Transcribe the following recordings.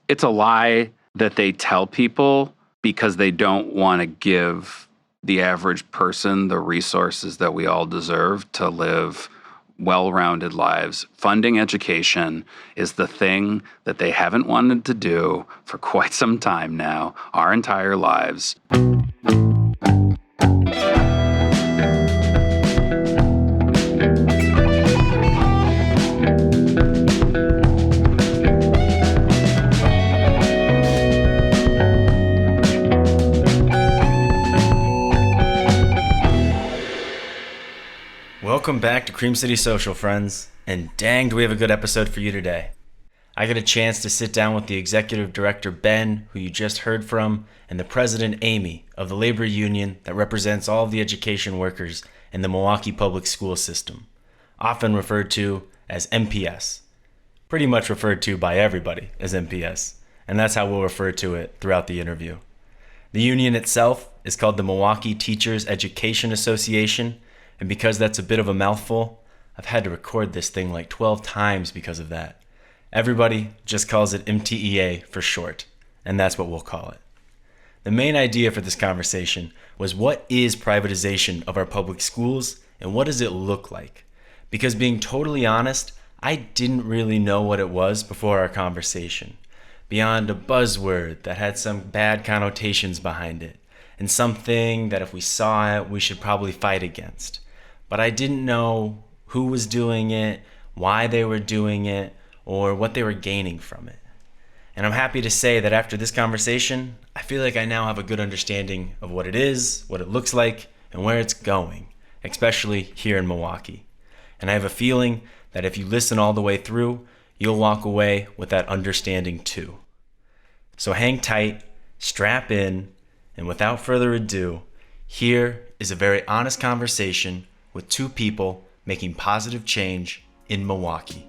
It's a lie that they tell people because they don't want to give the average person the resources that we all deserve to live well-rounded lives. Funding education is the thing that they haven't wanted to do for quite some time now, our entire lives. Welcome back to Cream City Social, friends, and dang, do we have a good episode for you today. I got a chance to sit down with the executive director, Ben, who you just heard from, and the president, Amy, of the labor union that represents all of the education workers in the Milwaukee public school system, often referred to as MPS, pretty much referred to by everybody as MPS, and that's how we'll refer to it throughout the interview. The union itself is called the Milwaukee Teachers Education Association, and because that's a bit of a mouthful, I've had to record this thing like 12 times because of that. Everybody just calls it MTEA for short, and that's what we'll call it. The main idea for this conversation was, what is privatization of our public schools and what does it look like? Because being totally honest, I didn't really know what it was before our conversation, beyond a buzzword that had some bad connotations behind it, and something that if we saw it, we should probably fight against. But I didn't know who was doing it, why they were doing it, or what they were gaining from it. And I'm happy to say that after this conversation, I feel like I now have a good understanding of what it is, what it looks like, and where it's going, especially here in Milwaukee. And I have a feeling that if you listen all the way through, you'll walk away with that understanding too. So hang tight, strap in, and without further ado, here is a very honest conversation with two people making positive change in Milwaukee.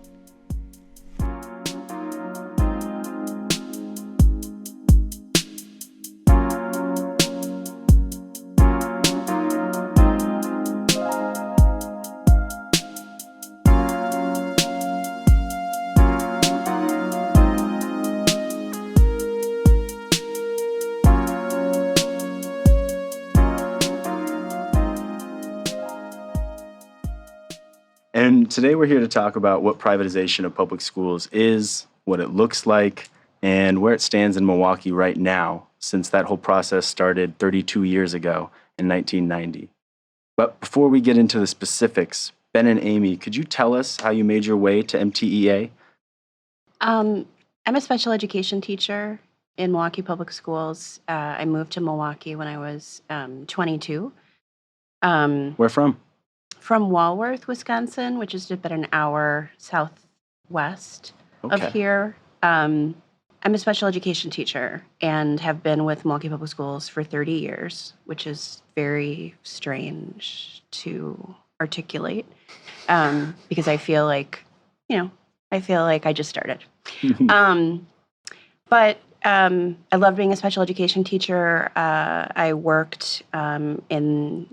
And today we're here to talk about what privatization of public schools is, what it looks like, and where it stands in Milwaukee right now, since that whole process started 32 years ago in 1990. But before we get into the specifics, Ben and Amy, could you tell us how you made your way to MTEA? I'm a special education teacher in Milwaukee Public Schools. I moved to Milwaukee when I was 22. Where from? From Walworth, Wisconsin, which is about an hour southwest of here. I'm a special education teacher and have been with Milwaukee Public Schools for 30 years, which is very strange to articulate because I feel like, I just started. But I love being a special education teacher. I worked in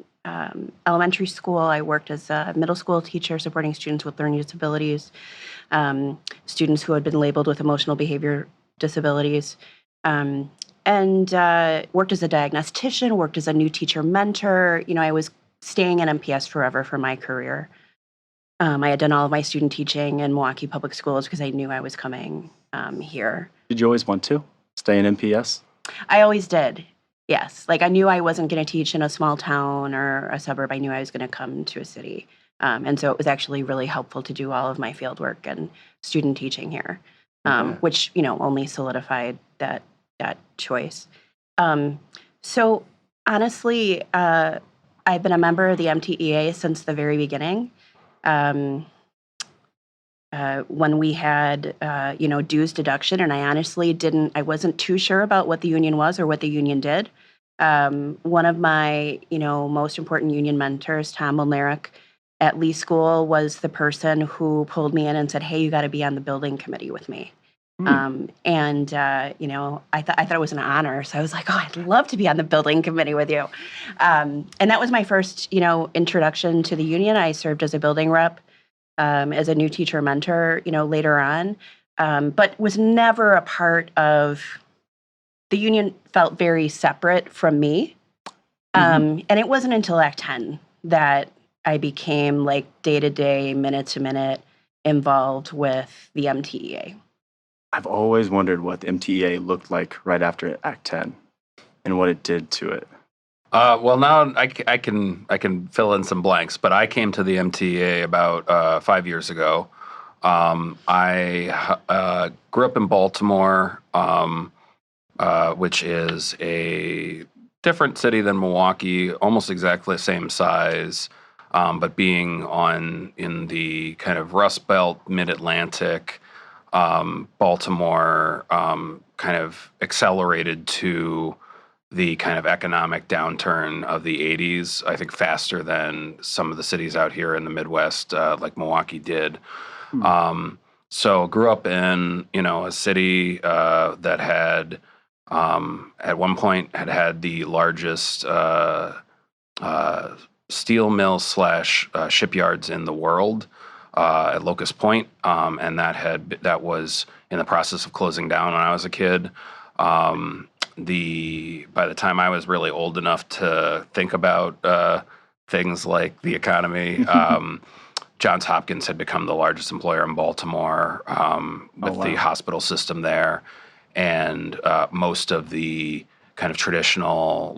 elementary school. I worked as a middle school teacher supporting students with learning disabilities, students who had been labeled with emotional behavior disabilities, and worked as a diagnostician, worked as a new teacher mentor. I was staying in MPS forever for my career. I had done all of my student teaching in Milwaukee Public Schools because I knew I was coming here. Did you always want to stay in MPS? I always did. Yes. I knew I wasn't going to teach in a small town or a suburb. I knew I was going to come to a city. And so it was actually really helpful to do all of my field work and student teaching here, which, only solidified that choice. So honestly, I've been a member of the MTEA since the very beginning. When we had, dues deduction, and I wasn't too sure about what the union was or what the union did. One of my, most important union mentors, Tom Molnarek at Lee School, was the person who pulled me in and said, "Hey, you got to be on the building committee with me." I thought it was an honor. So I was like, "Oh, I'd love to be on the building committee with you." And that was my first, introduction to the union. I served as a building rep, as a new teacher mentor, later on. but was never a part of the union. Felt very separate from me. And it wasn't until Act 10 that I became like day-to-day, minute-to-minute involved with the MTEA. I've always wondered what the MTEA looked like right after Act 10 and what it did to it. Well, now I can fill in some blanks, but I came to the MTEA about 5 years ago. I grew up in Baltimore, which is a different city than Milwaukee, almost exactly the same size, but being in the kind of Rust Belt, Mid-Atlantic, Baltimore kind of accelerated to the kind of economic downturn of the 80s, I think faster than some of the cities out here in the Midwest, like Milwaukee did. So grew up in, a city that had, at one point had the largest steel mill / shipyards in the world at Locust Point, and that was in the process of closing down when I was a kid. By the time I was really old enough to think about things like the economy, Johns Hopkins had become the largest employer in Baltimore with the hospital system there, and most of the kind of traditional,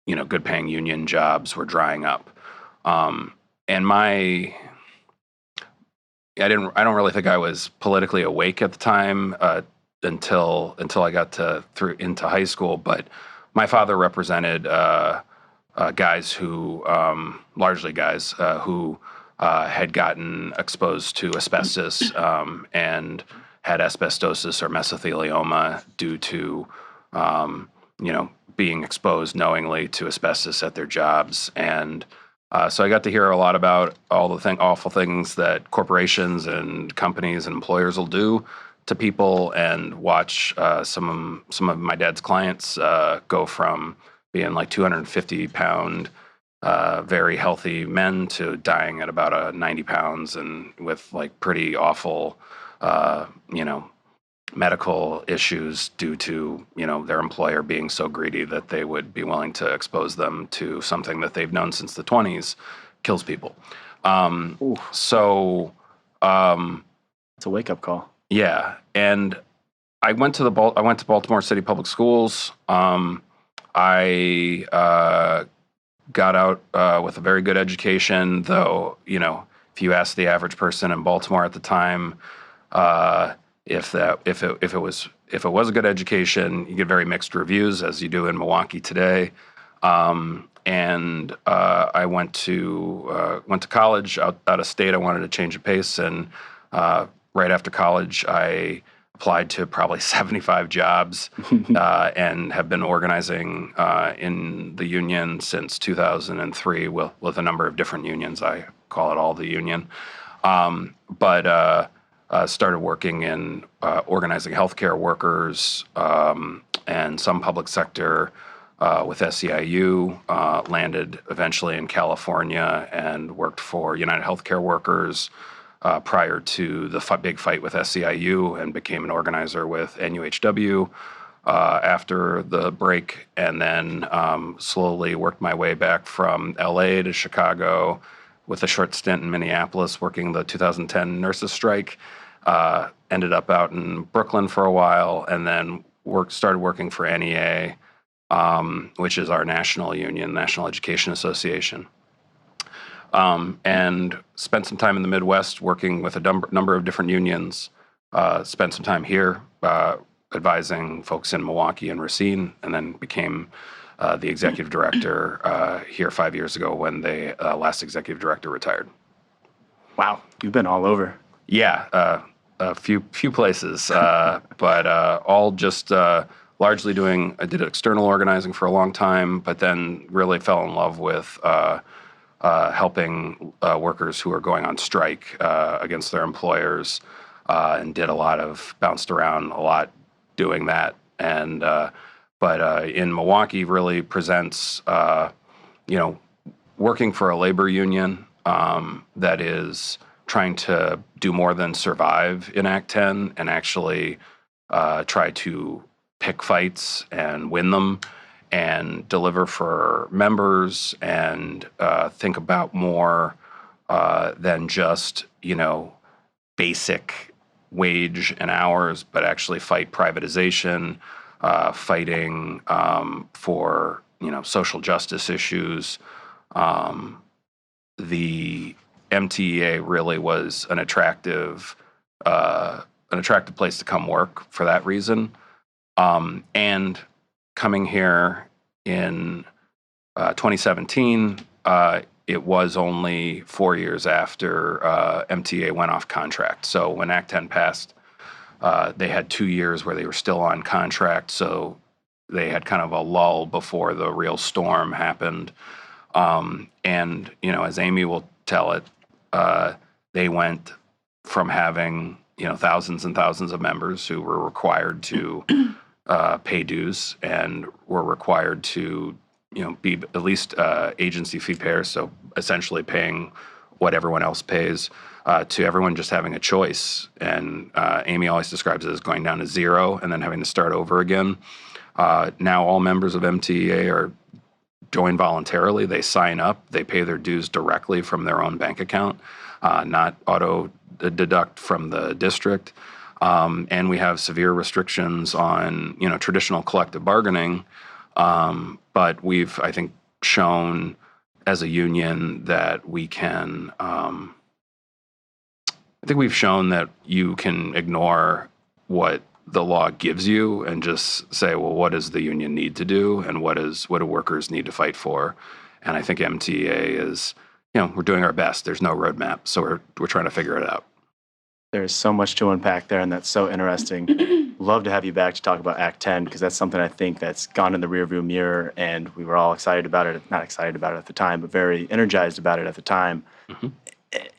good-paying union jobs were drying up. And I don't really think I was politically awake at the time until I got into high school. But my father represented largely guys who had gotten exposed to asbestos and had asbestosis or mesothelioma due to being exposed knowingly to asbestos at their jobs. And so I got to hear a lot about all the awful things that corporations and companies and employers will do to people, and watch some of my dad's clients go from being like 250-pound, very healthy men to dying at about 90 pounds and with like pretty awful, medical issues due to, their employer being so greedy that they would be willing to expose them to something that they've known since the 20s kills people. So it's a wake-up call. Yeah, and I went to Baltimore City Public Schools. I got out with a very good education, though. If you ask the average person in Baltimore at the time, if it was a good education, you get very mixed reviews, as you do in Milwaukee today. And I went to college out of state. I wanted to change the pace, and right after college, I applied to probably 75 jobs and have been organizing in the union since 2003 with a number of different unions. I call it all the union. But started working in organizing healthcare workers and some public sector with SEIU, landed eventually in California and worked for United Healthcare Workers prior to the big fight with SEIU, and became an organizer with NUHW after the break, and then slowly worked my way back from LA to Chicago with a short stint in Minneapolis working the 2010 nurses strike. Ended up out in Brooklyn for a while, and then started working for NEA, which is our national union, National Education Association. And spent some time in the Midwest working with a number of different unions. Spent some time here advising folks in Milwaukee and Racine, and then became the executive director here 5 years ago when the last executive director retired. Wow, you've been all over. Yeah, a few places, but all just largely I did external organizing for a long time, but then really fell in love with helping workers who are going on strike against their employers, and bounced around a lot doing that. And but in Milwaukee really presents working for a labor union that is trying to do more than survive in Act 10 and actually try to pick fights and win them and deliver for members and think about more than just, basic wage and hours, but actually fight privatization, fighting for, social justice issues. The MTEA really was an attractive place to come work for that reason. And coming here in 2017, it was only 4 years after MTEA went off contract. So when Act 10 passed, they had 2 years where they were still on contract. So they had kind of a lull before the real storm happened. And, as Amy will tell it, they went from having, thousands and thousands of members who were required to pay dues and were required to, be at least agency fee payers, so essentially paying what everyone else pays, to everyone just having a choice. And Amy always describes it as going down to zero and then having to start over again. Now all members of MTEA are join voluntarily. They sign up. They pay their dues directly from their own bank account, not auto deduct from the district. And we have severe restrictions on, traditional collective bargaining. But we've, I think, shown as a union that we can, I think we've shown that you can ignore what the law gives you and just say, well, what does the union need to do, and what do workers need to fight for? And I think MTEA is, we're doing our best. There's no roadmap, so we're trying to figure it out. There's so much to unpack there, and that's so interesting. Love to have you back to talk about Act 10, because that's something I think that's gone in the rearview mirror, and we were all excited about it, not excited about it at the time, but very energized about it at the time. Mm-hmm.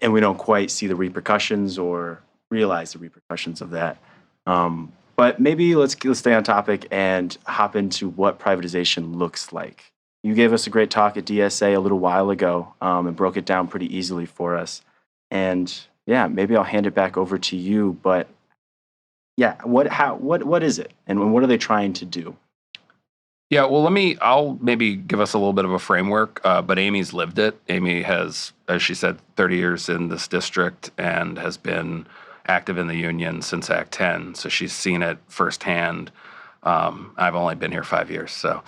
And we don't quite see the repercussions or realize the repercussions of that. But maybe let's stay on topic and hop into what privatization looks like. You gave us a great talk at DSA a little while ago, and broke it down pretty easily for us. And yeah, maybe I'll hand it back over to you. But yeah, what is it, and what are they trying to do? Yeah, well, I'll maybe give us a little bit of a framework, but Amy's lived it. Amy has, as she said, 30 years in this district and has been active in the union since Act 10, so she's seen it firsthand. I've only been here 5 years, so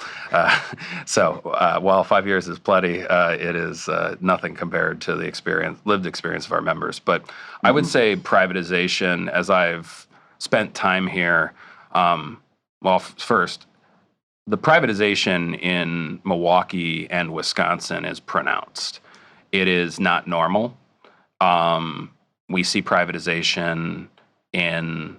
while 5 years is plenty, it is nothing compared to the lived experience of our members. But I would say privatization, as I've spent time here, first, the privatization in Milwaukee and Wisconsin is pronounced. It is not normal. We see privatization in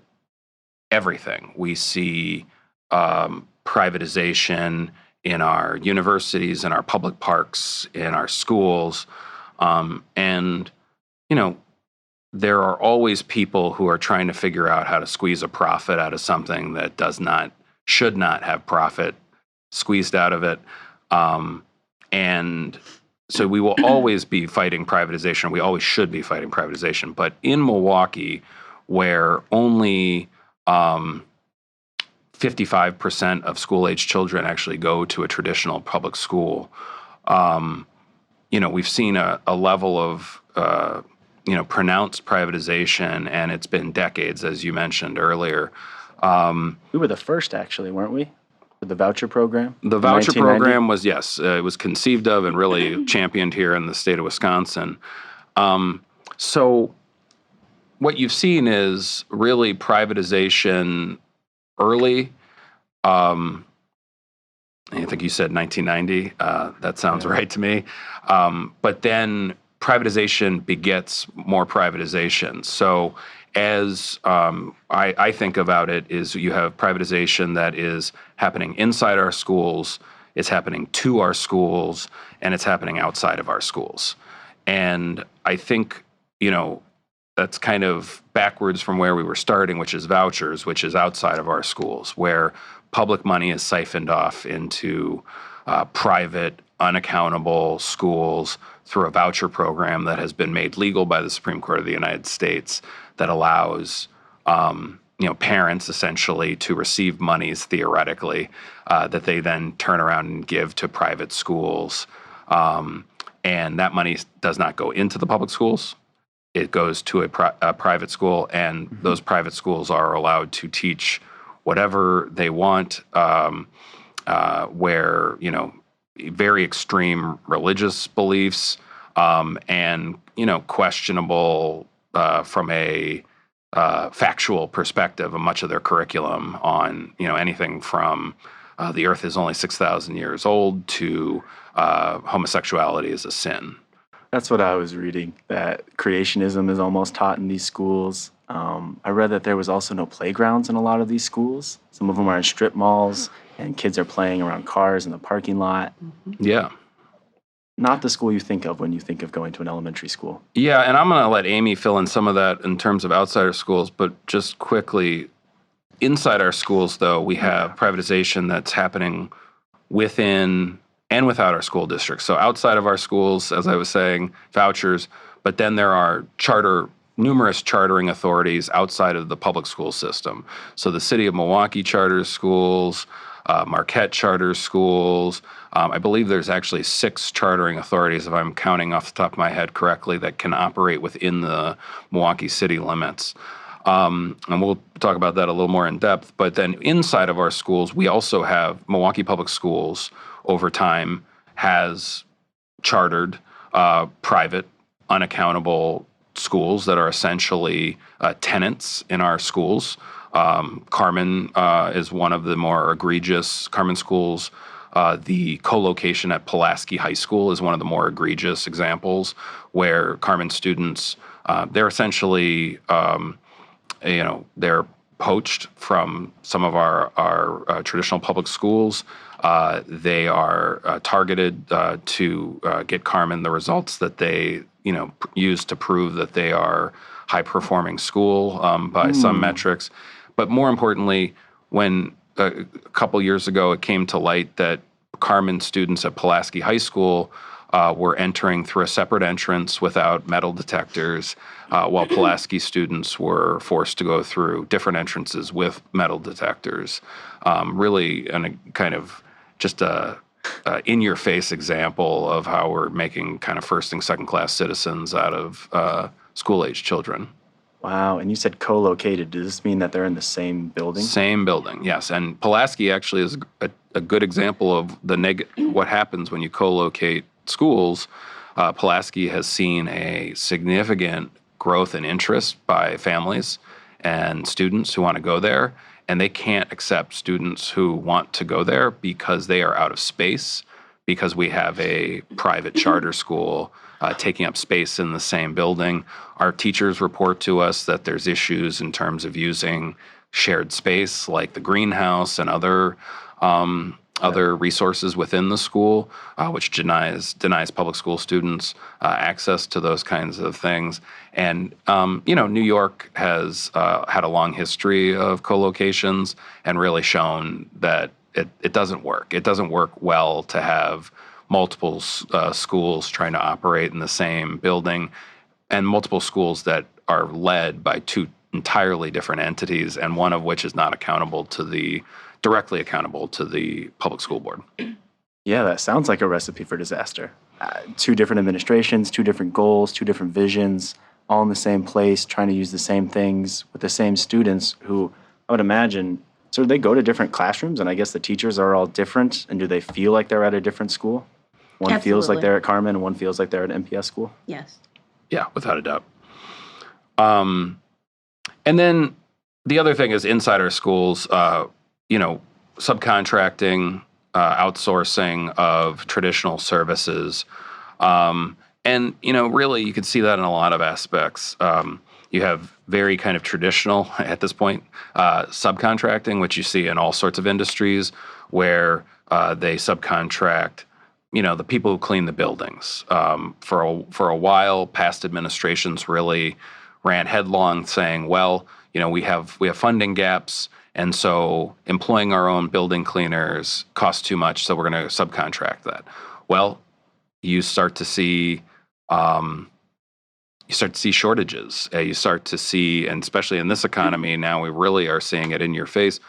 everything. We see privatization in our universities, in our public parks, in our schools. And, there are always people who are trying to figure out how to squeeze a profit out of something that should not have profit squeezed out of it. And so we will always be fighting privatization. We always should be fighting privatization. But in Milwaukee, where only 55% of school-age children actually go to a traditional public school, we've seen a level of pronounced privatization, and it's been decades, as you mentioned earlier. We were the first, actually, weren't we? With the voucher program? The voucher program was, yes, it was conceived of and really championed here in the state of Wisconsin. So what you've seen is really privatization early. I think you said 1990. That sounds right to me. But then privatization begets more privatization. So as I think about it, is you have privatization that is happening inside our schools, it's happening to our schools, and it's happening outside of our schools. And I think, that's kind of backwards from where we were starting, which is vouchers, which is outside of our schools, where public money is siphoned off into private, unaccountable schools through a voucher program that has been made legal by the Supreme Court of the United States that allows parents essentially to receive monies theoretically that they then turn around and give to private schools. And that money does not go into the public schools. It goes to a private school, and those private schools are allowed to teach whatever they want, where, very extreme religious beliefs and, questionable from a factual perspective of much of their curriculum on, anything from the earth is only 6,000 years old to homosexuality is a sin. That's what I was reading, that creationism is almost taught in these schools. I read that there was also no playgrounds in a lot of these schools. Some of them are in strip malls, and kids are playing around cars in the parking lot. Yeah. Not the school you think of when you think of going to an elementary school. Yeah, and I'm going to let Amy fill in some of that in terms of outside our schools, but just quickly, inside our schools, though, we have privatization that's happening within and without our school districts. So outside of our schools, as I was saying, vouchers, but then there are numerous chartering authorities outside of the public school system. So the city of Milwaukee charters schools, Marquette charters schools. I believe there's actually 6 chartering authorities, if I'm counting off the top of my head correctly, that can operate within the Milwaukee city limits. And we'll talk about that a little more in depth. But then inside of our schools, we also have Milwaukee Public Schools over time has chartered private, unaccountable schools that are essentially tenants in our schools. Carmen is one of the more egregious. Carmen schools, the co-location at Pulaski High School is one of the more egregious examples where Carmen students, they're essentially, they're poached from some of our traditional public schools. They are targeted to get Carmen the results that they, use to prove that they are high-performing school by some metrics. But more importantly, when a couple years ago it came to light that Carmen students at Pulaski High School were entering through a separate entrance without metal detectors, while Pulaski students were forced to go through different entrances with metal detectors. Really, a kind of just a in-your-face example of how we're making kind of first and second-class citizens out of school-age children. Wow, and you said co-located. Does this mean that they're in the same building? Same building, yes. And Pulaski actually is a good example of what happens when you co-locate schools. Pulaski has seen a significant growth in interest by families and students who want to go there, and they can't accept students who want to go there because they are out of space, because we have a private charter school taking up space in the same building. Our teachers report to us that there's issues in terms of using shared space like the greenhouse and other resources within the school, which denies public school students access to those kinds of things. And, New York has had a long history of co-locations and really shown that it doesn't work. It doesn't work well to have multiple schools trying to operate in the same building, and multiple schools that are led by 2 entirely different entities, and one of which is not directly accountable to the public school board. Yeah, that sounds like a recipe for disaster. 2 different administrations, 2 different goals, 2 different visions, all in the same place, trying to use the same things with the same students who I would imagine, so they go to different classrooms, and I guess the teachers are all different, and do they feel like they're at a different school? One feels like Absolutely. they're at Carmen, and one feels like they're at MPS school? Yes. Yeah, without a doubt. And then the other thing is inside our schools, subcontracting, outsourcing of traditional services. And, really you could see that in a lot of aspects. You have very kind of traditional, at this point, subcontracting, which you see in all sorts of industries where they subcontract the people who clean the buildings. For a while, past administrations really ran headlong saying, well, we have funding gaps, and so employing our own building cleaners costs too much, so we're going to subcontract that. Well, you start to see you start to see shortages. You start to see, and especially in this economy now, we really are seeing it in your face.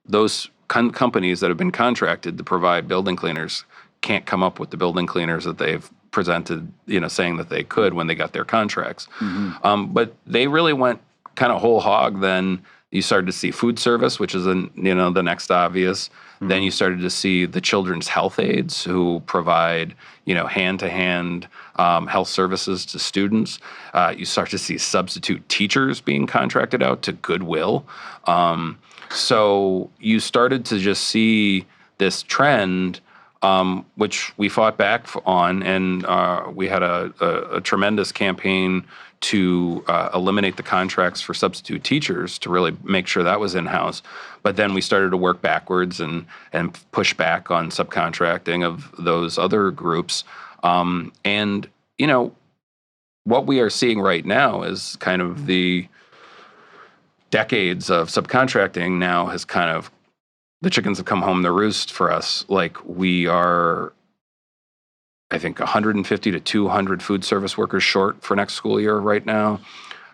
Those companies that have been contracted to provide building cleaners can't come up with the building cleaners that they've presented, saying that they could when they got their contracts. But they really went kind of whole hog. Then you started to see food service, which is the next obvious. Then you started to see the children's health aides who provide, hand-to-hand health services to students. You start to see substitute teachers being contracted out to Goodwill. So you started to just see this trend, which we fought back on, and we had a tremendous campaign to eliminate the contracts for substitute teachers to really make sure that was in-house. But then we started to work backwards and push back on subcontracting of those other groups. And what we are seeing right now is kind of the decades of subcontracting now has kind of, the chickens have come home to roost for us. Like, we are, I think, 150 to 200 food service workers short for next school year right now.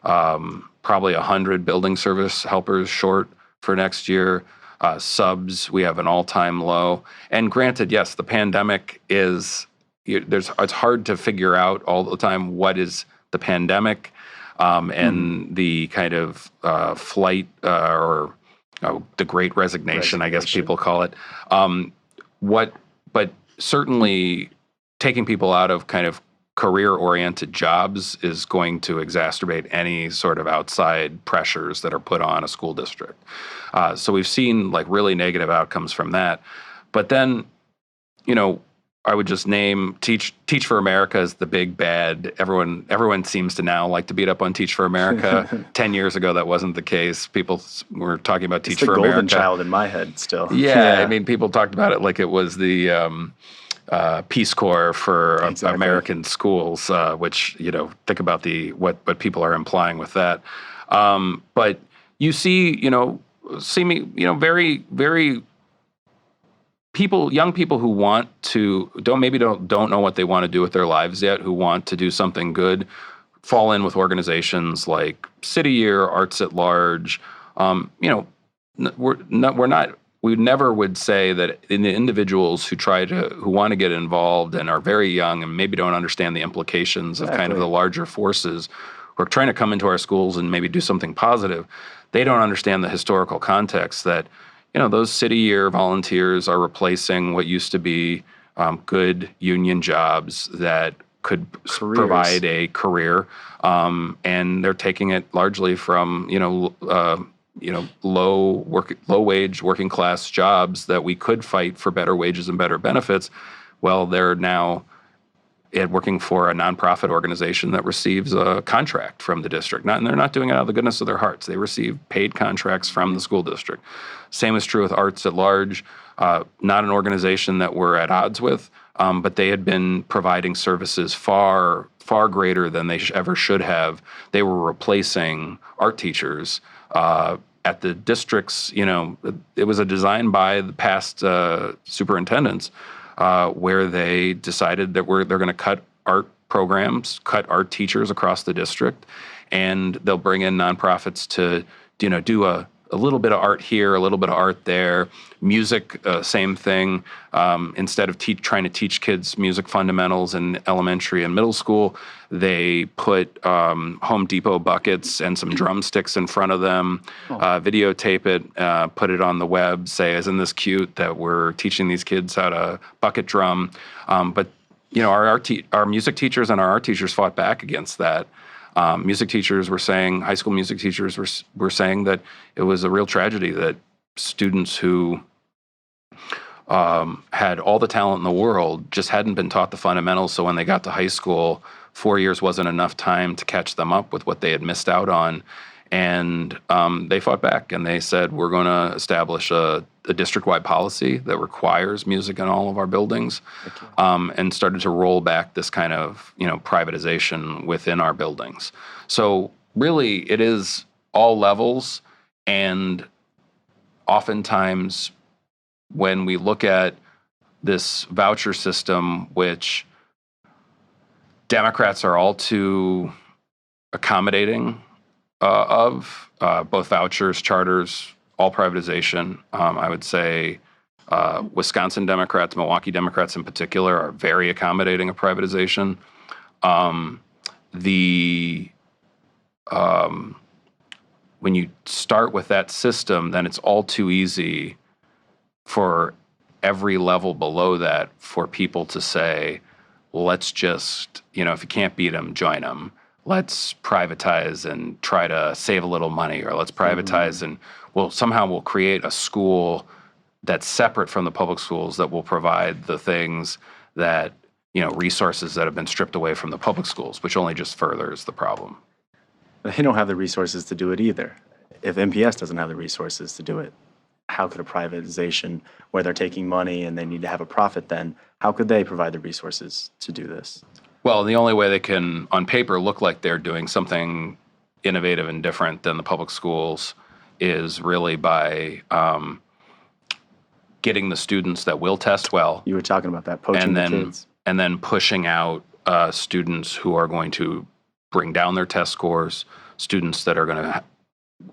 Probably 100 building service helpers short for next year. Subs, we have an all-time low. And granted, yes, the pandemic is, it's hard to figure out all the time what is the pandemic and the kind of flight or the Great Resignation, I guess people call it. But certainly taking people out of kind of career-oriented jobs is going to exacerbate any sort of outside pressures that are put on a school district. So we've seen like really negative outcomes from that. But then, I would just name Teach for America as the big bad. Everyone seems to now like to beat up on Teach for America. 10 years ago, that wasn't the case. People were talking about Teach for America. It's the golden child in my head still. Yeah, I mean, people talked about it like it was the Peace Corps for American schools, which, think about what people are implying with that. But you see, very, very young people who want to, don't know what they want to do with their lives yet, who want to do something good, fall in with organizations like City Year, Arts at Large. We never would say that in the individuals who want to get involved and are very young and maybe don't understand the implications of kind of the larger forces who are trying to come into our schools and maybe do something positive, they don't understand the historical context that, those City Year volunteers are replacing what used to be good union jobs that could provide a career, and they're taking it largely from low wage working class jobs that we could fight for better wages and better benefits. Well, they're now working for a nonprofit organization that receives a contract from the district. And they're not doing it out of the goodness of their hearts. They receive paid contracts from the school district. Same is true with Arts at Large, not an organization that we're at odds with, but they had been providing services far, far greater than they ever should have. They were replacing art teachers at the districts. It was a design by the past superintendents where they decided that they're going to cut art programs, cut art teachers across the district, and they'll bring in nonprofits to do a little bit of art here, a little bit of art there. Music, same thing. Instead of trying to teach kids music fundamentals in elementary and middle school, they put Home Depot buckets and some drumsticks in front of them, videotape it, put it on the web, say, isn't this cute that we're teaching these kids how to bucket drum? But our music teachers and our art teachers fought back against that. Music teachers were saying, high school music teachers were saying that it was a real tragedy that students who had all the talent in the world just hadn't been taught the fundamentals. So when they got to high school, 4 years wasn't enough time to catch them up with what they had missed out on. And they fought back and they said, we're going to establish a district-wide policy that requires music in all of our buildings, and started to roll back this kind of privatization within our buildings. So really, it is all levels, and oftentimes when we look at this voucher system, which Democrats are all too accommodating of both vouchers, charters, all privatization. I would say Wisconsin Democrats, Milwaukee Democrats in particular, are very accommodating of privatization. When you start with that system, then it's all too easy for every level below that for people to say, let's just, if you can't beat them, join them. Let's privatize and try to save a little money, or let's privatize and somehow we'll create a school that's separate from the public schools that will provide the things that, resources that have been stripped away from the public schools, which only just furthers the problem. They don't have the resources to do it either. If MPS doesn't have the resources to do it, how could a privatization where they're taking money and they need to have a profit then, how could they provide the resources to do this? Well, the only way they can, on paper, look like they're doing something innovative and different than the public schools is really by getting the students that will test well. You were talking about that, poaching the kids. And then pushing out students who are going to bring down their test scores, students that are going to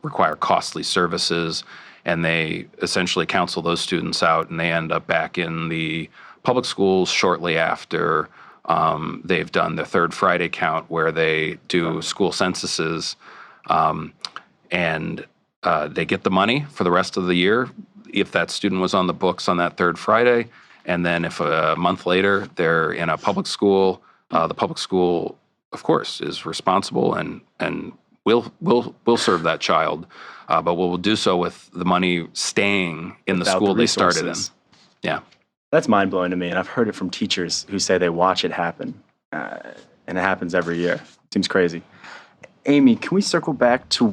require costly services, and they essentially counsel those students out, and they end up back in the public schools shortly after they've done the third Friday count where they do school censuses, and they get the money for the rest of the year if that student was on the books on that third Friday. And then if a month later they're in a public school, the public school, of course, is responsible and will serve that child, but we'll do so with the money staying in the school they started in. Yeah. That's mind-blowing to me, and I've heard it from teachers who say they watch it happen, and it happens every year. Seems crazy. Amy, can we circle back to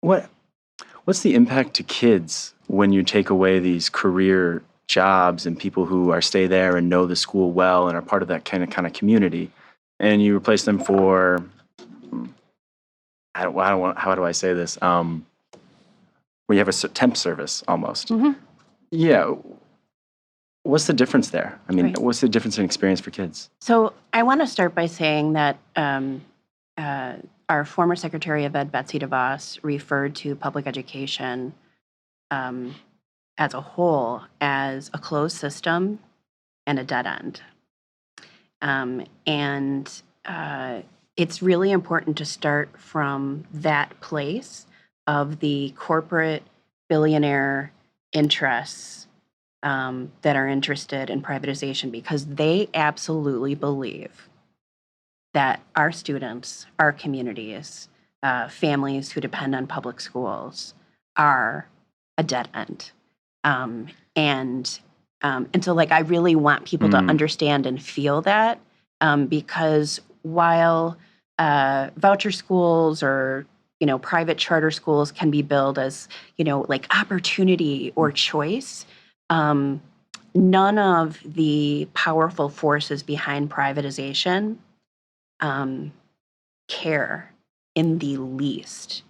what's the impact to kids when you take away these career jobs and people who stay there and know the school well and are part of that kind of community, and you replace them for how do I say this? Where you have a temp service almost. Mm-hmm. Yeah. What's the difference there? I mean, Right. What's the difference in experience for kids? So I want to start by saying that our former Secretary of Ed, Betsy DeVos, referred to public education as a whole as a closed system and a dead end. It's really important to start from that place of the corporate billionaire interests that are interested in privatization, because they absolutely believe that our students, our communities, families who depend on public schools are a dead end. And so I really want people to understand and feel that, because while voucher schools or private charter schools can be billed as opportunity or choice, none of the powerful forces behind privatization care in the least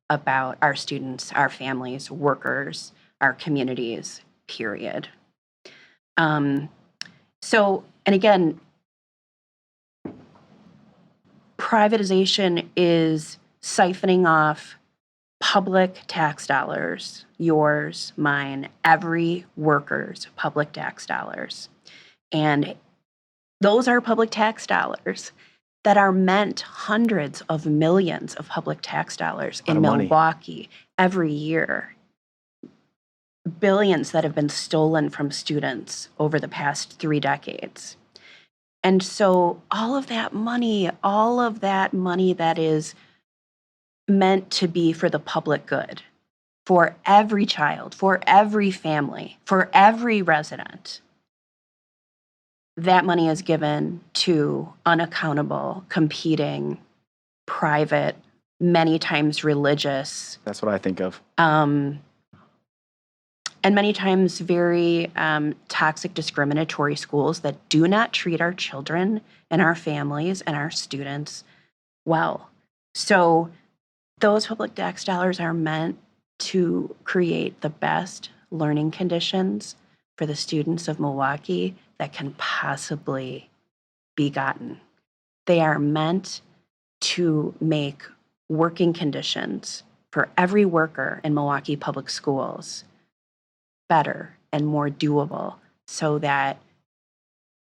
about our students, our families, workers, our communities, period. And again, privatization is siphoning off public tax dollars, yours, mine, every worker's public tax dollars. And those are public tax dollars that are meant hundreds of millions of public tax dollars in Milwaukee every year. Billions that have been stolen from students over the past 3 decades. And so all of that money that is meant to be for the public good, for every child, for every family, for every resident, that money is given to unaccountable, competing, private, many times religious. That's what I think of. And many times very toxic, discriminatory schools that do not treat our children and our families and our students well. So those public tax dollars are meant to create the best learning conditions for the students of Milwaukee that can possibly be gotten. They are meant to make working conditions for every worker in Milwaukee Public Schools better and more doable, so that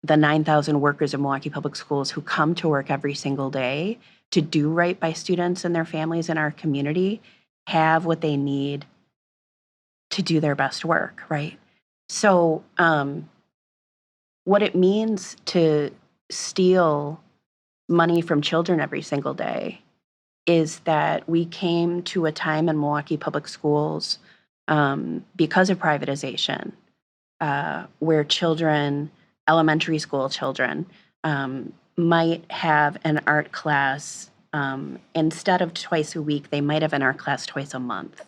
the 9,000 workers in Milwaukee Public Schools who come to work every single day to do right by students and their families in our community have what they need to do their best work, right? So what it means to steal money from children every single day is that we came to a time in Milwaukee Public Schools because of privatization where children, elementary school children, might have an art class instead of twice a week, they might have an art class twice a month.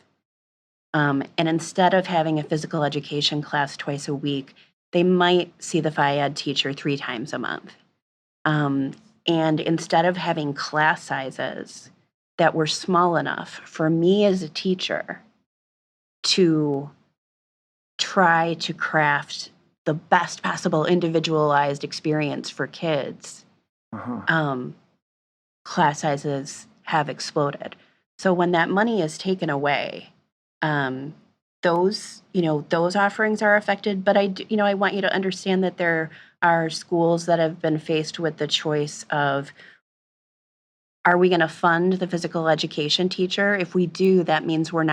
And instead of having a physical education class twice a week, they might see the Phi Ed teacher 3 times a month. And instead of having class sizes that were small enough for me as a teacher to try to craft the best possible individualized experience for kids, class sizes have exploded. So when that money is taken away, those offerings are affected. But I want you to understand that there are schools that have been faced with the choice of, are we going to fund the physical education teacher? If we do, that means we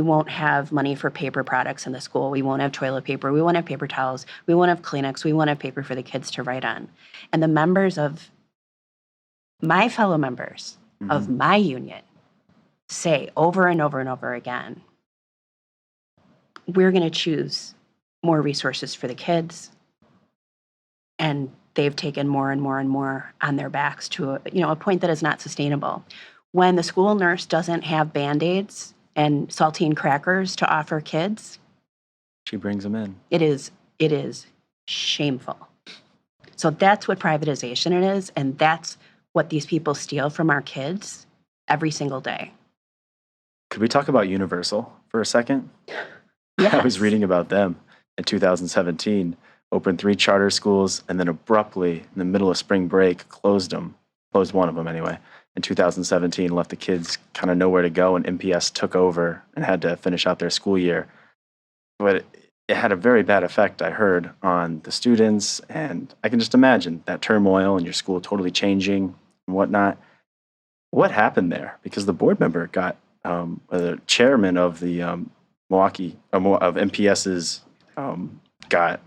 won't have money for paper products in the school. We won't have toilet paper. We won't have paper towels. We won't have Kleenex. We won't have paper for the kids to write on. And the members of my fellow members of my union say over and over and over again, we're going to choose more resources for the kids. And they've taken more and more and more on their backs to a point that is not sustainable. When the school nurse doesn't have Band-Aids and saltine crackers to offer kids, she brings them in. It is shameful. So that's what privatization is, and that's what these people steal from our kids every single day. Could we talk about Universal for a second? Yes. I was reading about them in 2017, opened 3 charter schools, and then abruptly, in the middle of spring break, closed one of them anyway, in 2017, left the kids kind of nowhere to go, and MPS took over and had to finish out their school year. But it had a very bad effect, I heard, on the students, and I can just imagine that turmoil and your school totally changing and whatnot. What happened there? Because the board member got, the chairman of the Milwaukee, of MPS's, got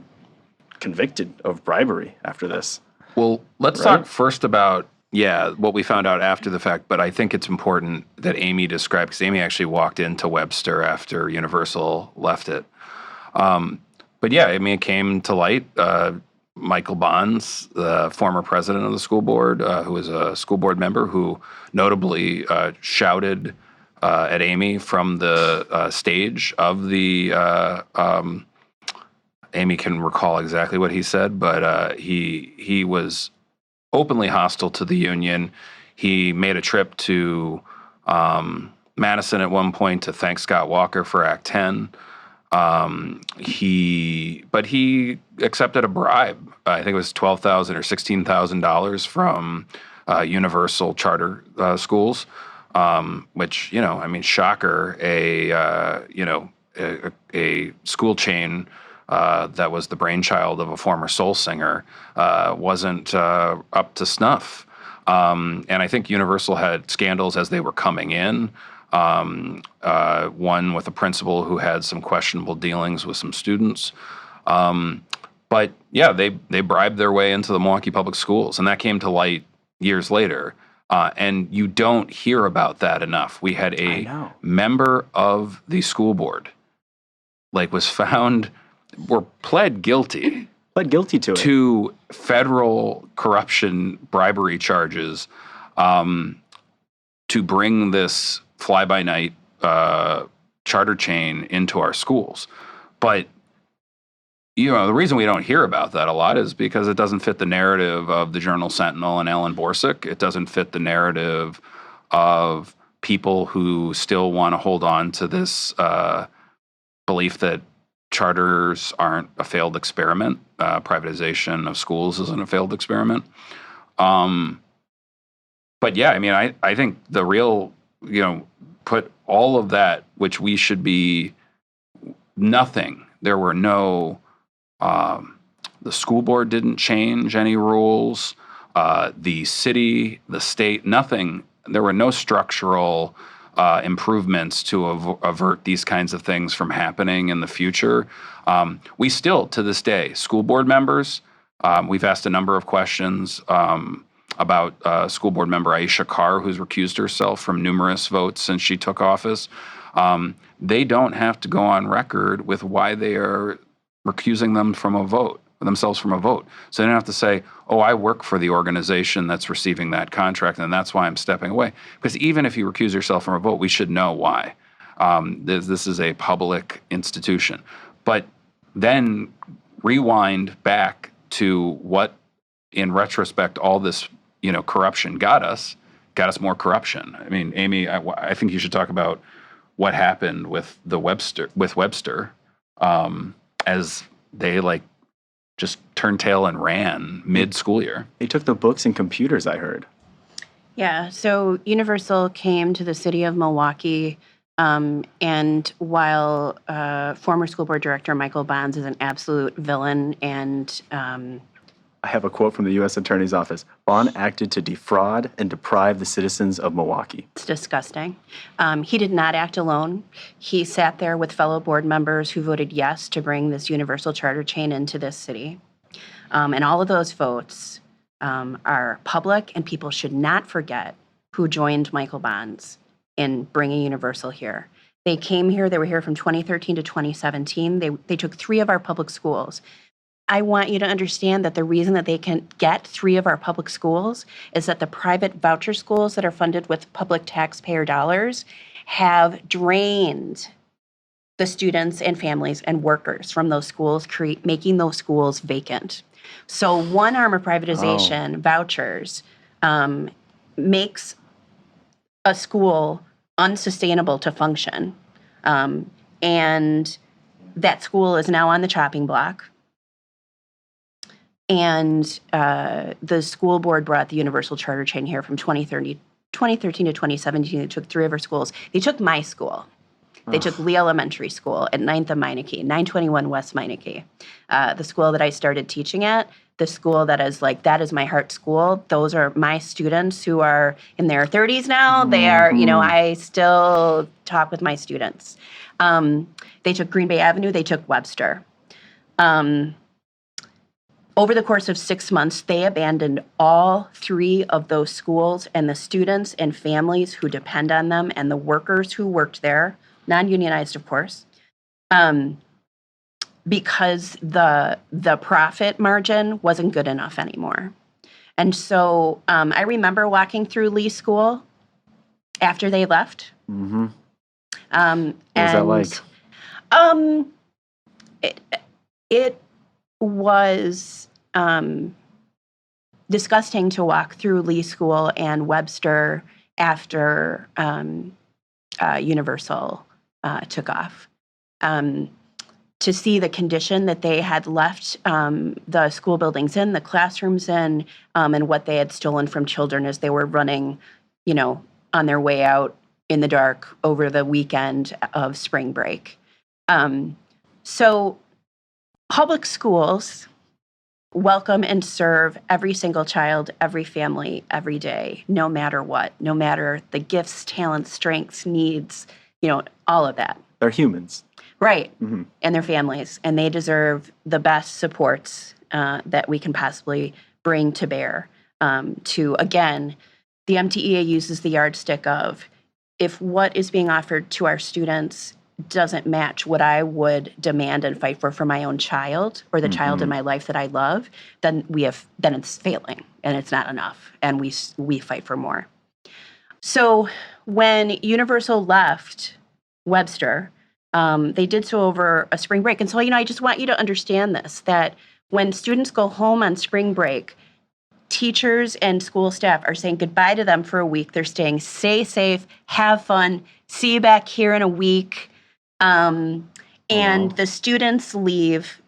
convicted of bribery after this. Well, let's talk first about, what we found out after the fact, but I think it's important that Amy described, because Amy actually walked into Webster after Universal left it. But it came to light. Michael Bonds, the former president of the school board, who was a school board member, who notably shouted at Amy from the stage of the Amy can recall exactly what he said, but he was openly hostile to the union. He made a trip to Madison at one point to thank Scott Walker for Act 10. He accepted a bribe. I think it was $12,000 or $16,000 from Universal charter schools, which shocker. A school chain that was the brainchild of a former soul singer wasn't up to snuff. And I think Universal had scandals as they were coming in. One with a principal who had some questionable dealings with some students. But they bribed their way into the Milwaukee Public Schools, and that came to light years later. And you don't hear about that enough. We had a member of the school board, was found, or pled guilty. Pled guilty to it. To federal corruption bribery charges to bring this fly-by-night charter chain into our schools. But, the reason we don't hear about that a lot is because it doesn't fit the narrative of the Journal Sentinel and Ellen Borsick. It doesn't fit the narrative of people who still want to hold on to this belief that charters aren't a failed experiment. Privatization of schools isn't a failed experiment. But yeah, I mean, I think the real, put all of that, which we should be nothing. There were no, the school board didn't change any rules. The city, the state, nothing. There were no structural improvements to avert these kinds of things from happening in the future. We still, to this day, school board members, we've asked a number of questions about school board member Aisha Carr, who's recused herself from numerous votes since she took office. They don't have to go on record with why they are recusing themselves from a vote. So they don't have to say, oh, I work for the organization that's receiving that contract, and that's why I'm stepping away. Because even if you recuse yourself from a vote, we should know why. This is a public institution. But then rewind back to what, in retrospect, all this corruption got us more corruption. I mean, Amy, I think you should talk about what happened with Webster, as they just turned tail and ran mid-school year. They took the books and computers, I heard. Yeah, so Universal came to the city of Milwaukee, and while former school board director Michael Bonds is an absolute villain and I have a quote from the U.S. Attorney's Office. Bond acted to defraud and deprive the citizens of Milwaukee. It's disgusting. He did not act alone. He sat there with fellow board members who voted yes to bring this universal charter chain into this city. And all of those votes are public, and people should not forget who joined Michael Bonds in bringing Universal here. They came here. They were here from 2013 to 2017. They took 3 of our public schools. I want you to understand that the reason that they can get 3 of our public schools is that the private voucher schools that are funded with public taxpayer dollars have drained the students and families and workers from those schools, making those schools vacant. So one arm of privatization, vouchers, makes a school unsustainable to function. And that school is now on the chopping block. And the school board brought the universal charter chain here from 2013 to 2017. They took 3 of our schools. They took my school. They took Lee Elementary School at 9th and Meineke, 921 West Meineke. The school that I started teaching at, the school that is my heart school. Those are my students who are in their 30s now. They are, I still talk with my students. They took Green Bay Avenue. They took Webster. Over the course of 6 months, they abandoned all 3 of those schools and the students and families who depend on them and the workers who worked there, non-unionized, of course, because the profit margin wasn't good enough anymore. And so I remember walking through Lee School after they left. Mm-hmm. What was that like? It was disgusting to walk through Lee School and Webster after Universal took off. To see the condition that they had left the school buildings in, the classrooms in, and what they had stolen from children as they were running, on their way out in the dark over the weekend of spring break. So public schools welcome and serve every single child, every family, every day, no matter what, no matter the gifts, talents, strengths, needs, all of that. They're humans. Right. Mm-hmm. And their families. And they deserve the best supports that we can possibly bring to bear to, again, the MTEA uses the yardstick of if what is being offered to our students doesn't match what I would demand and fight for my own child or the child in my life that I love, then it's failing and it's not enough. And we fight for more. So when Universal left Webster, they did so over a spring break. And so, I just want you to understand this, that when students go home on spring break, teachers and school staff are saying goodbye to them for a week. They're staying, stay safe, have fun, see you back here in a week. And the students leave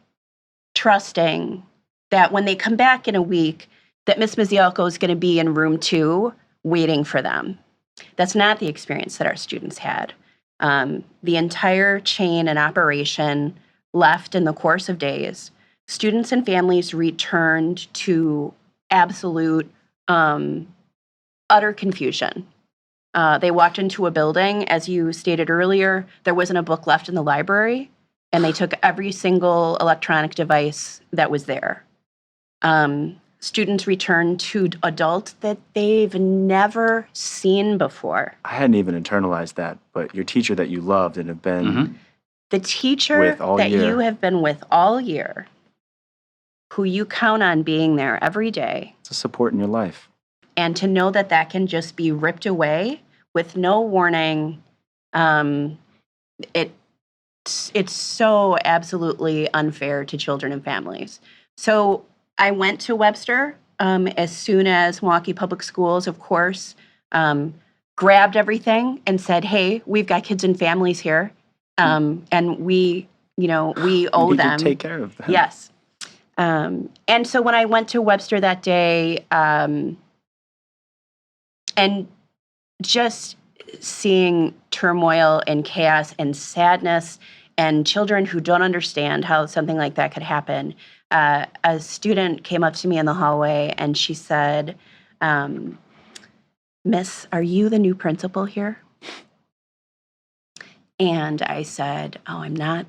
trusting that when they come back in a week, that Miss Mizialko is going to be in room 2 waiting for them. That's not the experience that our students had. The entire chain and operation left in the course of days. Students and families returned to absolute, utter confusion. They walked into a building, as you stated earlier, there wasn't a book left in the library, and they took every single electronic device that was there. Students returned to adults that they've never seen before. I hadn't even internalized that, but your teacher that you loved and have been The teacher with all that year. you have been with all year, who you count on being there every day, It's a support in your life. and to know that that can just be ripped away with no warning, it's so absolutely unfair to children and families. So I went to Webster as soon as Milwaukee Public Schools, of course, grabbed everything and said, "Hey, we've got kids and families here, and we owe You need them." to take care of them. Yes. And so when I went to Webster that day, and just seeing turmoil and chaos and sadness and children who don't understand how something like that could happen, a student came up to me in the hallway and she said, "Miss, are you the new principal here?" And I said, "Oh, I'm not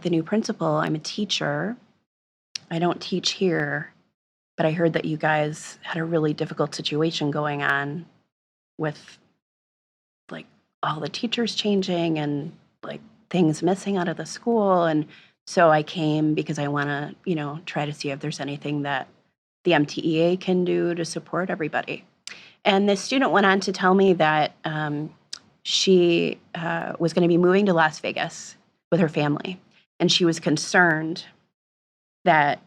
the new principal. I'm a teacher. I don't teach here, but I heard that you guys had a really difficult situation going on with like all the teachers changing and like things missing out of the school. And so I came because I want to, try to see if there's anything that the MTEA can do to support everybody." And this student went on to tell me that she was going to be moving to Las Vegas with her family. And she was concerned that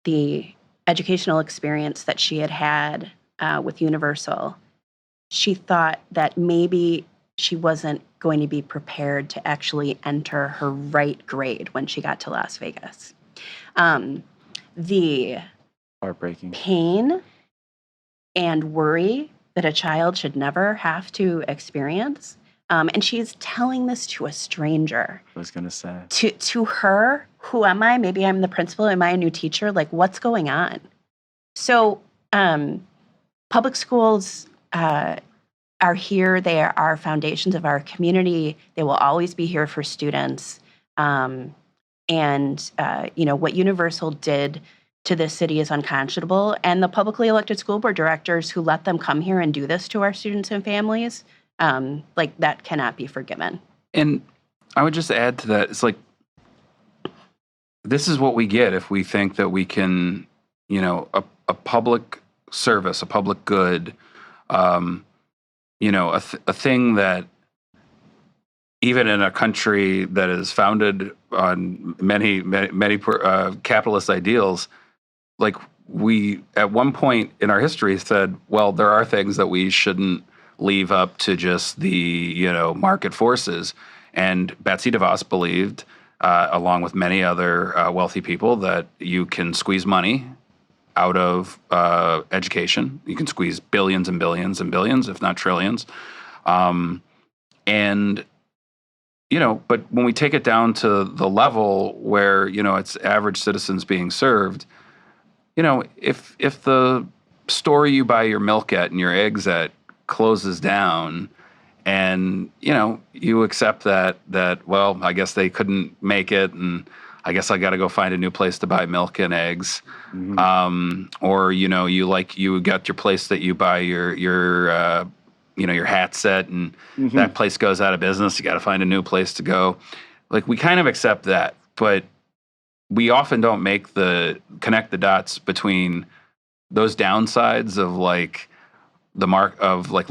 the educational experience that she had had with Universal, she thought that maybe she wasn't going to be prepared to actually enter her right grade when she got to Las Vegas. The Heartbreaking. pain and worry that a child should never have to experience. And she's telling this to a stranger. I was going to say. To her, who am I? Maybe I'm the principal. Am I a new teacher? Like, what's going on? So public schools are here. They are foundations of our community. They will always be here for students. And what Universal did to this city is unconscionable. And the publicly elected school board directors who let them come here and do this to our students and families, that cannot be forgiven. And I would just add to that, it's like, this is what we get if we think that we can, a public service, a public good, a thing that even in a country that is founded on many capitalist ideals, like we at one point in our history said, well, there are things that we shouldn't leave up to just the market forces. And Betsy DeVos believed, along with many other wealthy people, that you can squeeze money out of education. You can squeeze billions and billions and billions, if not trillions. But when we take it down to the level where, it's average citizens being served, if the store you buy your milk at and your eggs at closes down, and you accept that well, I guess they couldn't make it, and I guess I got to go find a new place to buy milk and eggs. Or you got your place that you buy your hat set, and that place goes out of business. You got to find a new place to go. Like, we kind of accept that, but we often don't connect the dots between those downsides of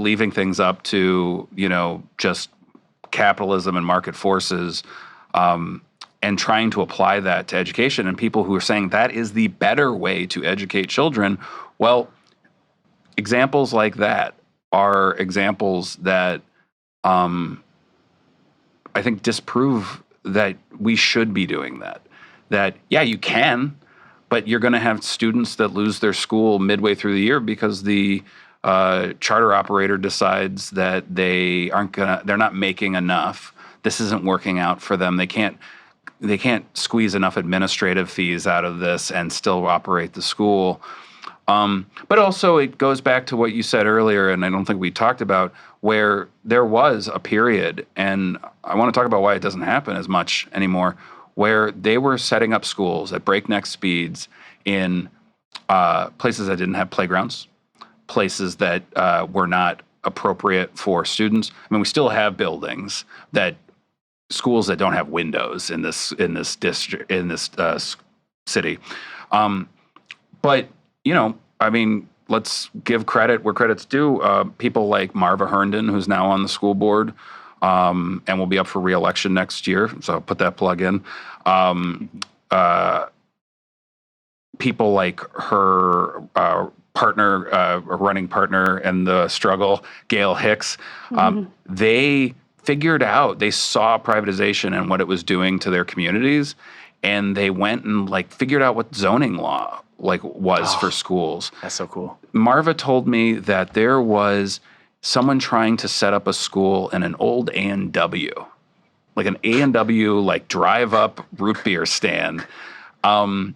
leaving things up to just capitalism and market forces, and trying to apply that to education, and people who are saying that is the better way to educate children. Well, examples like that are examples that I think disprove that we should be doing that. That, yeah, you can, but you're going to have students that lose their school midway through the year because the charter operator decides that they're not making enough. This isn't working out for them. They can't squeeze enough administrative fees out of this and still operate the school. But also it goes back to what you said earlier, and I don't think we talked about, where there was a period, and I want to talk about why it doesn't happen as much anymore, where they were setting up schools at breakneck speeds in places that didn't have playgrounds, places that were not appropriate for students. I mean, we still have buildings schools that don't have windows in this district, in this city. But I mean, let's give credit where credit's due. People like Marva Herndon, who's now on the school board, and will be up for re-election next year. So I'll put that plug in. People like her running partner in the struggle, Gail Hicks, they figured out, they saw privatization and what it was doing to their communities, and they went and figured out what zoning law was for schools. That's so cool. Marva told me that there was someone trying to set up a school in an old A&W, an A&W drive-up root beer stand. And,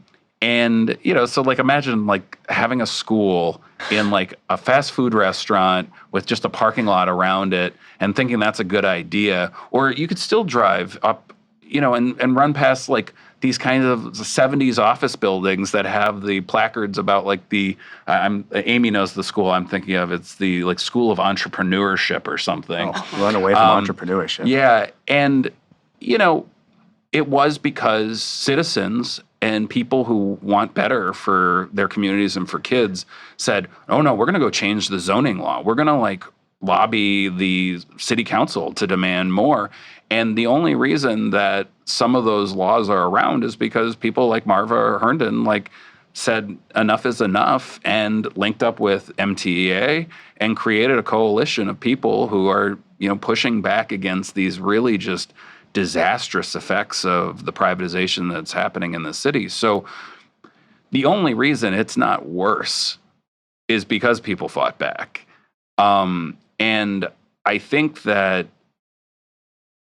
so imagine having a school in a fast food restaurant with just a parking lot around it and thinking that's a good idea. Or you could still drive up, and run past these kinds of 70s office buildings that have the placards about Amy knows the school I'm thinking of. It's the School of Entrepreneurship or something. Run away from entrepreneurship. Yeah. And, it was because citizens and people who want better for their communities and for kids said, oh no, we're going to go change the zoning law. We're going to lobby the city council to demand more. And the only reason that some of those laws are around is because people like Marva Herndon said enough is enough and linked up with MTEA and created a coalition of people who are, pushing back against these really just disastrous effects of the privatization that's happening in the city. So the only reason it's not worse is because people fought back. And I think that,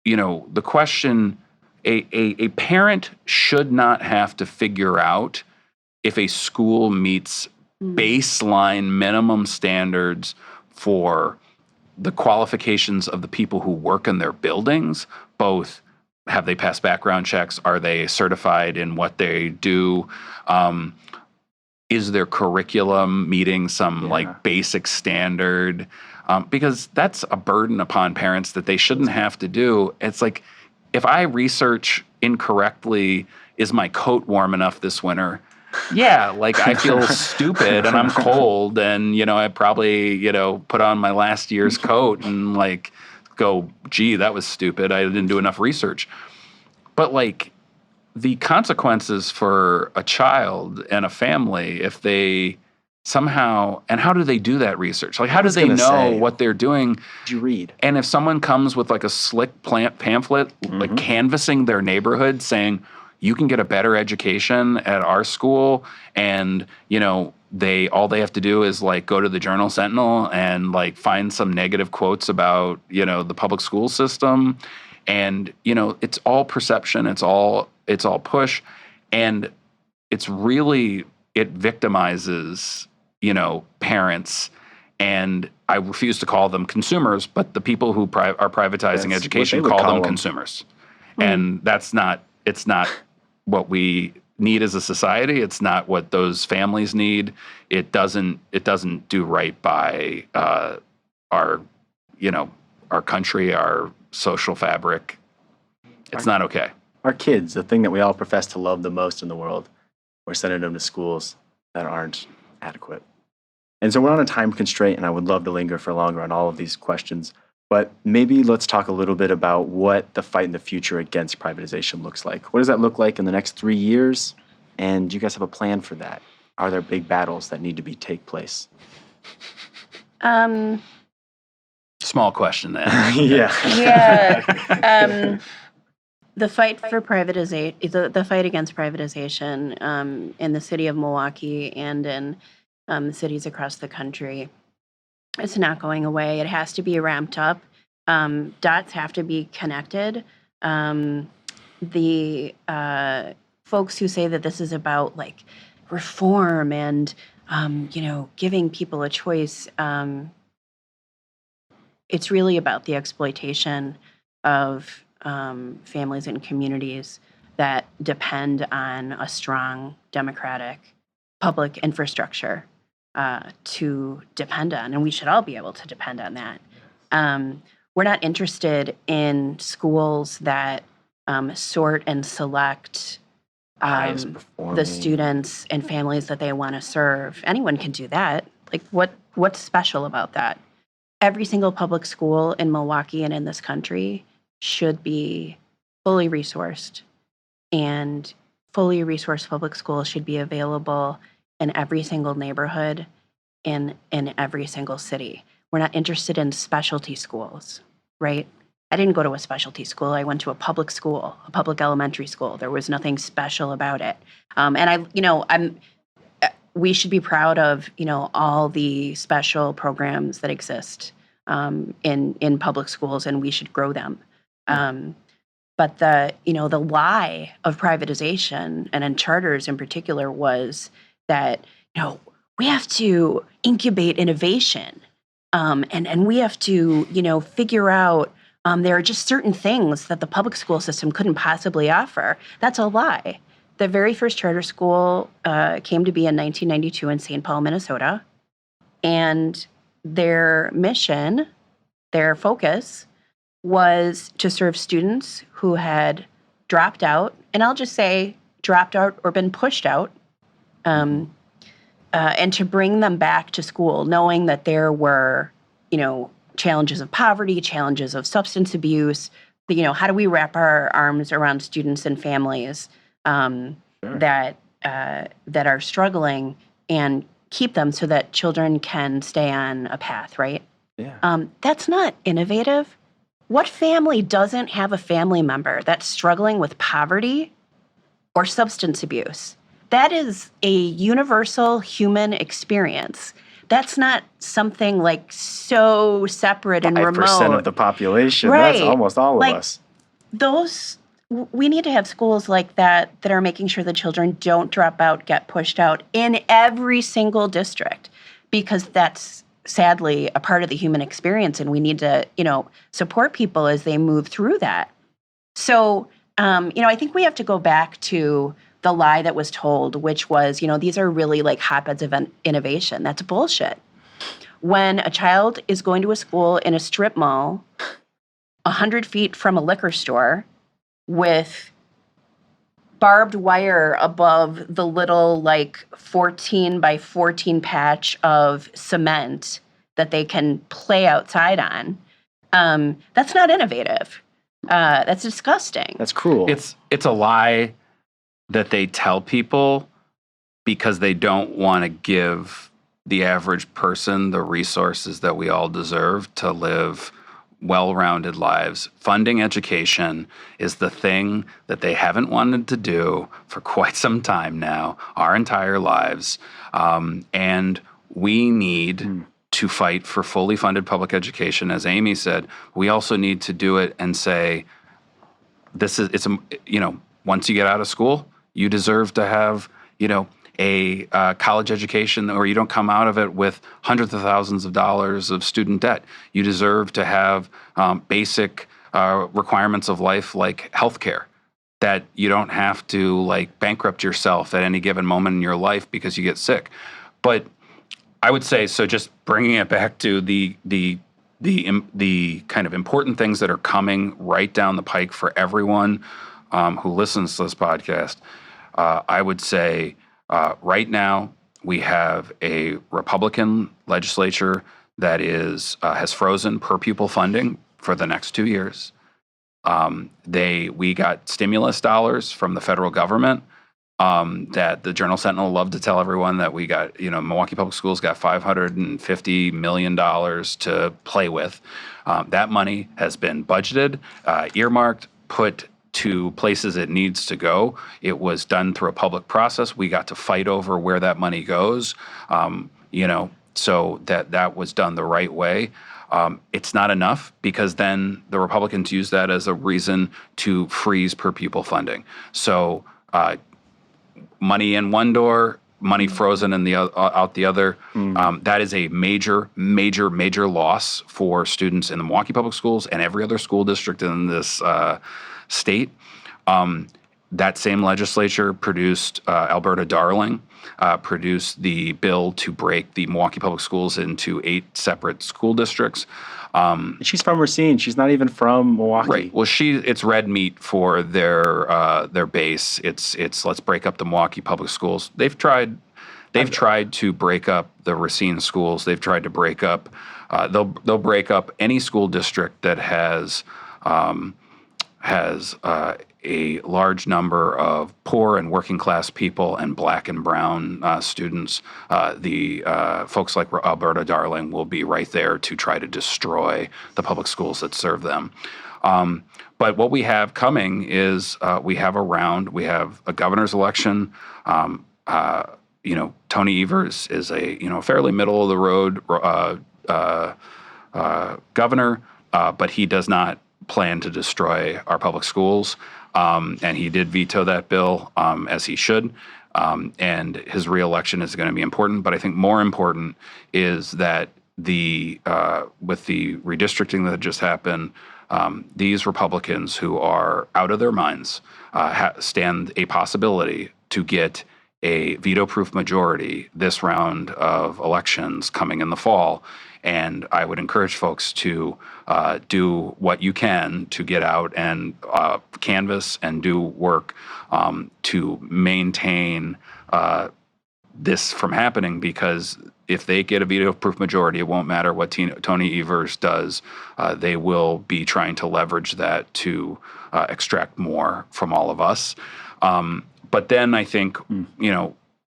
the question, a parent should not have to figure out if a school meets baseline minimum standards for the qualifications of the people who work in their buildings, both have they passed background checks, are they certified in what they do, is their curriculum meeting some basic standard, because that's a burden upon parents that they shouldn't have to do. It's if I research incorrectly, is my coat warm enough this winter? Yeah, I feel stupid and I'm cold and, I probably, put on my last year's coat and go, gee, that was stupid. I didn't do enough research. But the consequences for a child and a family, if they somehow, and how do they do that research? How do they know what they're doing? Did you read? And if someone comes with a slick pamphlet, canvassing their neighborhood saying, you can get a better education at our school, and all they have to do is go to the Journal Sentinel and find some negative quotes about the public school system, and it's all perception, it's all push, and it's really, it victimizes parents, and I refuse to call them consumers, but the people who are privatizing education call them consumers, and it's not what we need as a society. It's not what those families need. It doesn't do right by our country, our social fabric. It's not okay. Our kids, the thing that we all profess to love the most in the world, we're sending them to schools that aren't adequate. And so we're on a time constraint, and I would love to linger for longer on all of these questions. But maybe let's talk a little bit about what the fight in the future against privatization looks like. What does that look like in the next 3 years? And do you guys have a plan for that? Are there big battles that need to take place? Small question then. Yeah. Yeah. The fight for privatization, the fight against privatization in the city of Milwaukee and in cities across the country, it's not going away. It has to be ramped up. Dots have to be connected. The folks who say that this is about like reform and giving people a choice, it's really about the exploitation of families and communities that depend on a strong democratic public infrastructure to depend on, and we should all be able to depend on that. We're not interested in schools that sort and select Highest performing. the students and families that they want to serve. Anyone can do that. Like, what's special about that? Every single public school in Milwaukee and in this country should be fully resourced, and fully resourced public schools should be available in every single neighborhood in every single city. We're not interested in specialty schools, right? I didn't go to a specialty school. I went to a public school, a public elementary school. There was nothing special about it. We should be proud of, all the special programs that exist in public schools, and we should grow them. But the lie of privatization, and in charters in particular, was that, we have to incubate innovation, and we have to, figure out there are just certain things that the public school system couldn't possibly offer. That's a lie. The very first charter school came to be in 1992 in St. Paul, Minnesota, and their mission, their focus, was to serve students who had dropped out, and I'll just say dropped out or been pushed out, and to bring them back to school, knowing that there were, challenges of poverty, challenges of substance abuse. How do we wrap our arms around students and families that are struggling and keep them so that children can stay on a path, right? Yeah. That's not innovative. What family doesn't have a family member that's struggling with poverty or substance abuse? That is a universal human experience. That's not something like so separate and remote. 5% of the population. Right. That's almost all of us. We need to have schools like that are making sure the children don't drop out, get pushed out in every single district, because that's sadly a part of the human experience, and we need to, support people as they move through that. So, I think we have to go back to the lie that was told, which was, these are really like hotbeds of innovation. That's bullshit. When a child is going to a school in a strip mall 100 feet from a liquor store with barbed wire above the little 14 by 14 patch of cement that they can play outside on, that's not innovative. That's disgusting. That's cruel. It's a lie that they tell people because they don't want to give the average person the resources that we all deserve to live well-rounded lives. Funding education is the thing that they haven't wanted to do for quite some time now, our entire lives. And we need to fight for fully funded public education. As Amy said, we also need to do it and say, once you get out of school, you deserve to have, a college education, or you don't come out of it with hundreds of thousands of dollars of student debt. You deserve to have basic requirements of life like healthcare, that you don't have to bankrupt yourself at any given moment in your life because you get sick. But I would say, so just bringing it back to the kind of important things that are coming right down the pike for everyone who listens to this podcast, I would say right now we have a Republican legislature that has frozen per pupil funding for the next 2 years. We got stimulus dollars from the federal government that the Journal Sentinel loved to tell everyone that we got, Milwaukee Public Schools got $550 million to play with. That money has been budgeted, earmarked, put to places it needs to go. It was done through a public process. We got to fight over where that money goes, so that was done the right way. It's not enough because then the Republicans use that as a reason to freeze per pupil funding. So money in one door, money frozen in the out the other. That is a major, major, major loss for students in the Milwaukee Public Schools and every other school district in this state. That same legislature produced Alberta Darling, produced the bill to break the Milwaukee Public Schools into 8 separate school districts. She's from Racine. She's not even from Milwaukee. Right. Well, it's red meat for their base. It's let's break up the Milwaukee Public Schools. They've tried to break up the Racine schools. They've tried to break up. They'll break up any school district that has a large number of poor and working class people and black and brown students. The folks like Alberta Darling will be right there to try to destroy the public schools that serve them. But what we have coming is we have a governor's election. Tony Evers is a fairly middle of the road governor, but he does not plan to destroy our public schools. And he did veto that bill, as he should. And his reelection is going to be important. But I think more important is that with the redistricting that just happened, these Republicans who are out of their minds stand a possibility to get a veto-proof majority this round of elections coming in the fall. And I would encourage folks to do what you can to get out and canvass and do work to maintain this from happening, because if they get a veto-proof majority, it won't matter what Tony Evers does. They will be trying to leverage that to extract more from all of us. But then I think,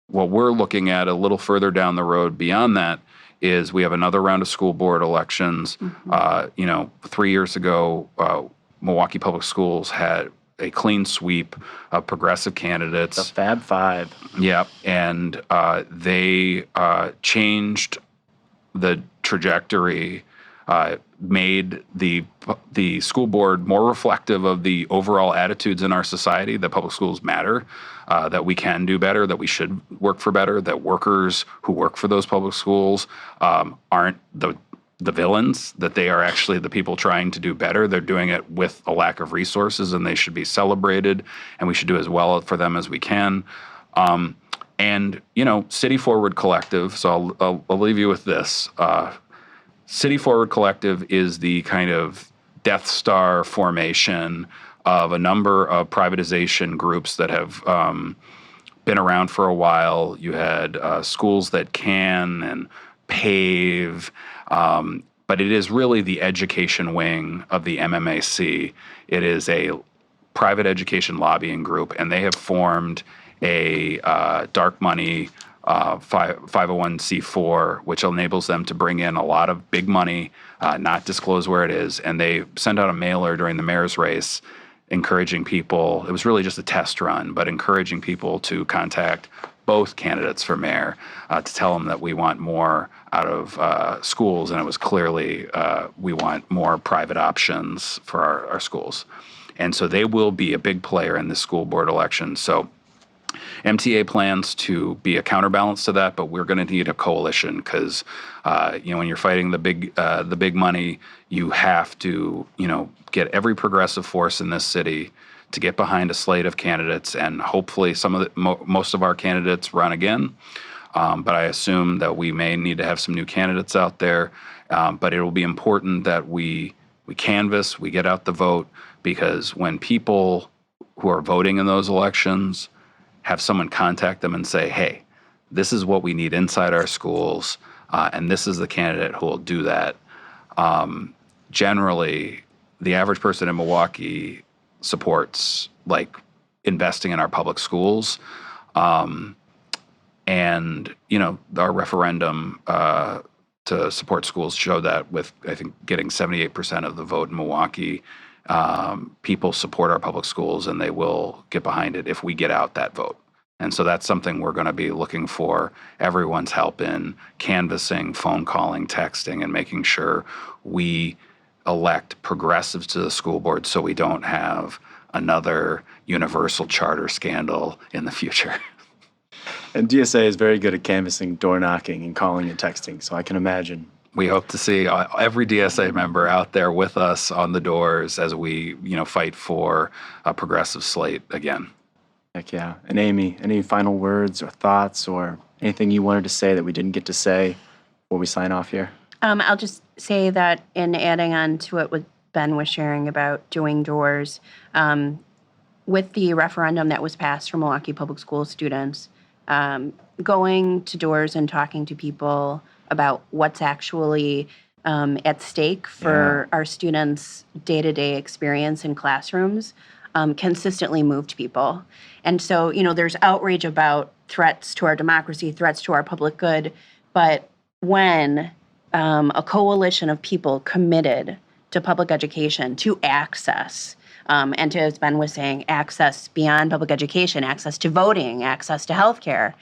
what we're looking at a little further down the road beyond that is we have another round of school board elections. 3 years ago, Milwaukee Public Schools had a clean sweep of progressive candidates. The Fab Five. Yeah, and they changed the trajectory, made the school board more reflective of the overall attitudes in our society, that public schools matter, that we can do better, that we should work for better, that workers who work for those public schools aren't the villains, that they are actually the people trying to do better. They're doing it with a lack of resources, and they should be celebrated, and we should do as well for them as we can. And City Forward Collective, so I'll leave you with this. City Forward Collective is the kind of Death Star formation of a number of privatization groups that have been around for a while. You had Schools That Can and PAVE, but it is really the education wing of the MMAC. It is a private education lobbying group, and they have formed a dark money 501c4, which enables them to bring in a lot of big money, not disclose where it is. And they sent out a mailer during the mayor's race encouraging people, it was really just a test run, but encouraging people to contact both candidates for mayor to tell them that we want more out of schools. And it was clearly we want more private options for our schools. And so they will be a big player in this school board election. So MTEA plans to be a counterbalance to that, but we're going to need a coalition because, when you're fighting the big money, you have to, get every progressive force in this city to get behind a slate of candidates, and hopefully most of our candidates run again. But I assume that we may need to have some new candidates out there. But it will be important that we canvass, we get out the vote, because when people who are voting in those elections have someone contact them and say, hey, this is what we need inside our schools, and this is the candidate who will do that. Generally, the average person in Milwaukee supports investing in our public schools. And, our referendum to support schools showed that with, I think, getting 78% of the vote in Milwaukee. people support our public schools and they will get behind it if we get out that vote. And so that's something we're going to be looking for everyone's help in, canvassing, phone calling, texting, and making sure we elect progressives to the school board so we don't have another universal charter scandal in the future. And DSA is very good at canvassing, door knocking, and calling and texting, so I can imagine. We hope to see every DSA member out there with us on the doors as we, fight for a progressive slate again. Heck yeah. And Amy, any final words or thoughts or anything you wanted to say that we didn't get to say before we sign off here? I'll just say that in adding on to what Ben was sharing about doing doors, with the referendum that was passed for Milwaukee Public School students, going to doors and talking to people about what's actually at stake for our students' day-to-day experience in classrooms consistently moved people. And so, there's outrage about threats to our democracy, threats to our public good, but when a coalition of people committed to public education, to access, and to, as Ben was saying, access beyond public education, access to voting, access to healthcare,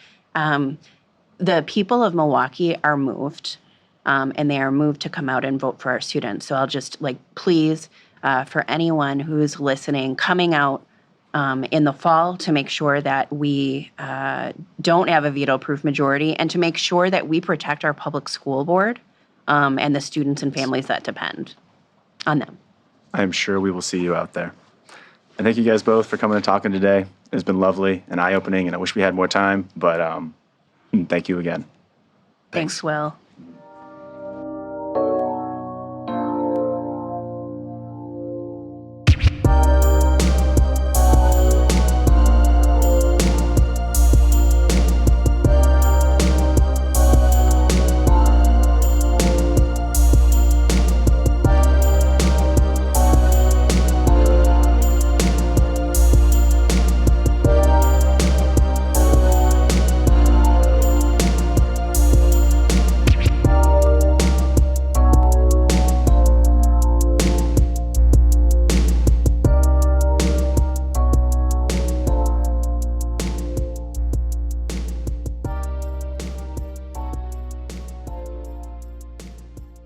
the people of Milwaukee are moved, and they are moved to come out and vote for our students. So I'll just please, for anyone who's listening, coming out in the fall to make sure that we don't have a veto-proof majority and to make sure that we protect our public school board and the students and families that depend on them. I'm sure we will see you out there. And thank you guys both for coming and talking today. It's been lovely and eye-opening, and I wish we had more time, but thank you again. Thanks, Will.